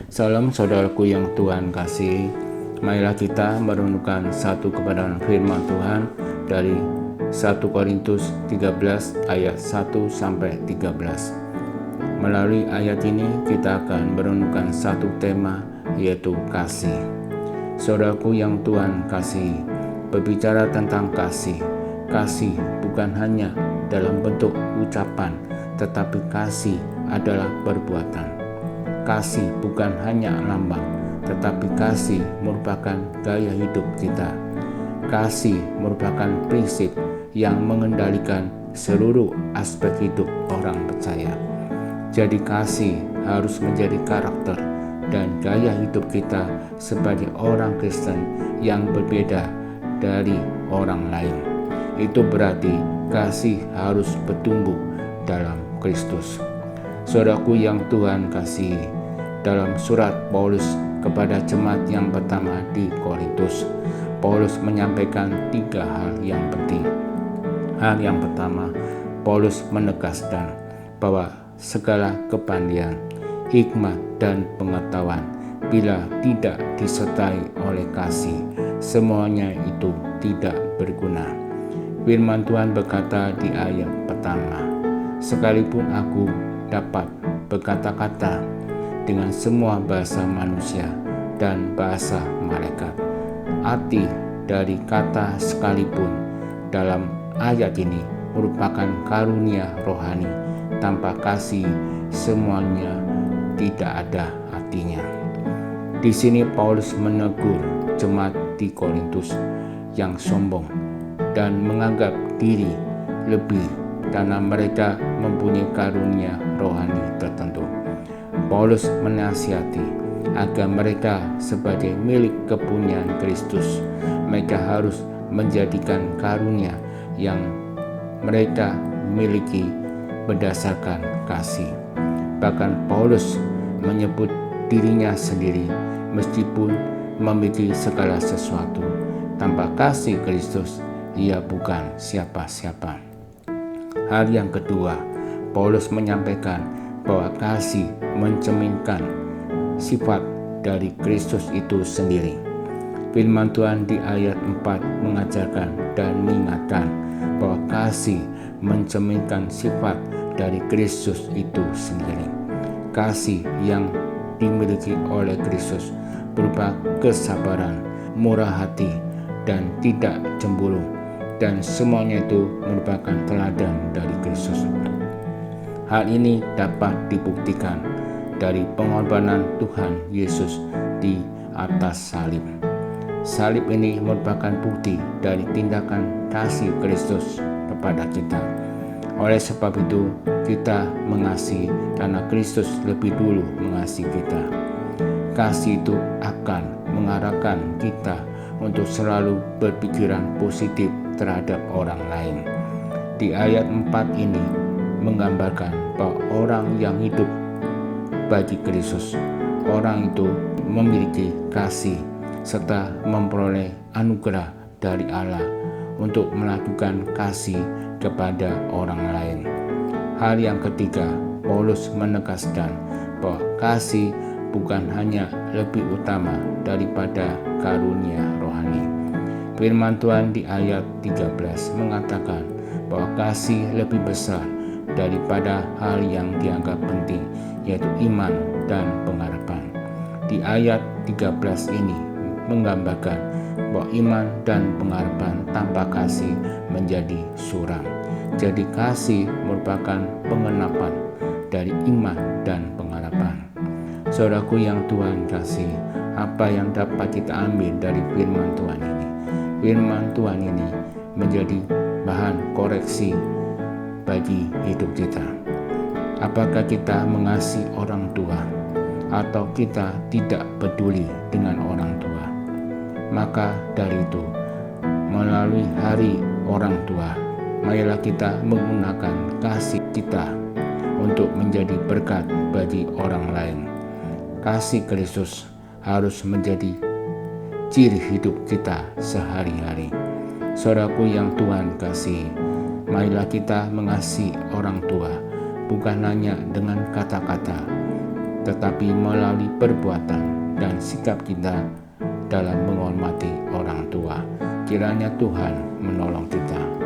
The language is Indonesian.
Salam saudaraku yang Tuhan kasih. Marilah kita merenungkan satu kebenaran firman Tuhan dari 1 Korintus 13 ayat 1 sampai 13. Melalui ayat ini kita akan merenungkan satu tema, yaitu kasih. Saudaraku yang Tuhan kasih, berbicara tentang kasih. Kasih bukan hanya dalam bentuk ucapan, tetapi kasih adalah perbuatan. Kasih bukan hanya lambang, tetapi kasih merupakan gaya hidup kita. Kasih merupakan prinsip yang mengendalikan seluruh aspek hidup orang percaya. Jadi kasih harus menjadi karakter dan gaya hidup kita sebagai orang Kristen yang berbeda dari orang lain. Itu berarti kasih harus bertumbuh dalam Kristus. Saudaraku yang Tuhan kasih, dalam surat Paulus kepada jemaat yang pertama di Korintus, Paulus menyampaikan 3 hal yang penting. Hal yang pertama, Paulus menegaskan bahwa segala kepandaian, hikmat, dan pengetahuan bila tidak disertai oleh kasih, semuanya itu tidak berguna. Firman Tuhan berkata di ayat pertama, "Sekalipun aku dapat berkata-kata dengan semua bahasa manusia dan bahasa malaikat." Arti dari kata "sekalipun" dalam ayat ini merupakan karunia rohani. Tanpa kasih, semuanya tidak ada artinya. Di sini Paulus menegur jemaat di Korintus yang sombong dan menganggap diri lebih karena mereka mempunyai karunia rohani tertentu. Paulus menasihati agar mereka sebagai milik kepunyaan Kristus, mereka harus menjadikan karunia yang mereka miliki berdasarkan kasih. Bahkan Paulus menyebut dirinya sendiri meskipun memiliki segala sesuatu, tanpa kasih Kristus ia bukan siapa-siapa. Hal yang kedua, Paulus menyampaikan bahwa kasih mencerminkan sifat dari Kristus itu sendiri. Firman Tuhan di ayat 4 mengajarkan dan mengingatkan bahwa kasih mencerminkan sifat dari Kristus itu sendiri. Kasih yang dimiliki oleh Kristus berupa kesabaran, murah hati, dan tidak cemburu, dan semuanya itu merupakan teladan dari Kristus. Hal ini dapat dibuktikan dari pengorbanan Tuhan Yesus di atas salib. Salib ini merupakan bukti dari tindakan kasih Kristus kepada kita. Oleh sebab itu, kita mengasihi karena Kristus lebih dulu mengasihi kita. Kasih itu akan mengarahkan kita untuk selalu berpikiran positif terhadap orang lain. Di ayat 4 ini menggambarkan bahwa orang yang hidup bagi Kristus, orang itu memiliki kasih serta memperoleh anugerah dari Allah untuk melakukan kasih kepada orang lain. Hal yang ketiga, Paulus menegaskan bahwa kasih bukan hanya lebih utama daripada karunia rohani. Firman Tuhan di ayat 13 mengatakan bahwa kasih lebih besar daripada hal yang dianggap penting, yaitu iman dan pengharapan. Di ayat 13 ini menggambarkan bahwa iman dan pengharapan tanpa kasih menjadi suram. Jadi kasih merupakan pengenapan dari iman dan pengharapan. Saudaraku yang Tuhan kasih, apa yang dapat kita ambil dari firman Tuhan ini? Firman Tuhan ini menjadi bahan koreksi bagi hidup kita. Apakah kita mengasihi orang tua atau kita tidak peduli dengan orang tua? Maka dari itu, melalui hari orang tua, marilah kita menggunakan kasih kita untuk menjadi berkat bagi orang lain. Kasih Kristus harus menjadi ciri hidup kita sehari-hari. Saudaraku yang Tuhan kasih, marilah kita mengasihi orang tua bukan hanya dengan kata-kata, tetapi melalui perbuatan dan sikap kita dalam menghormati orang tua. Kiranya Tuhan menolong kita.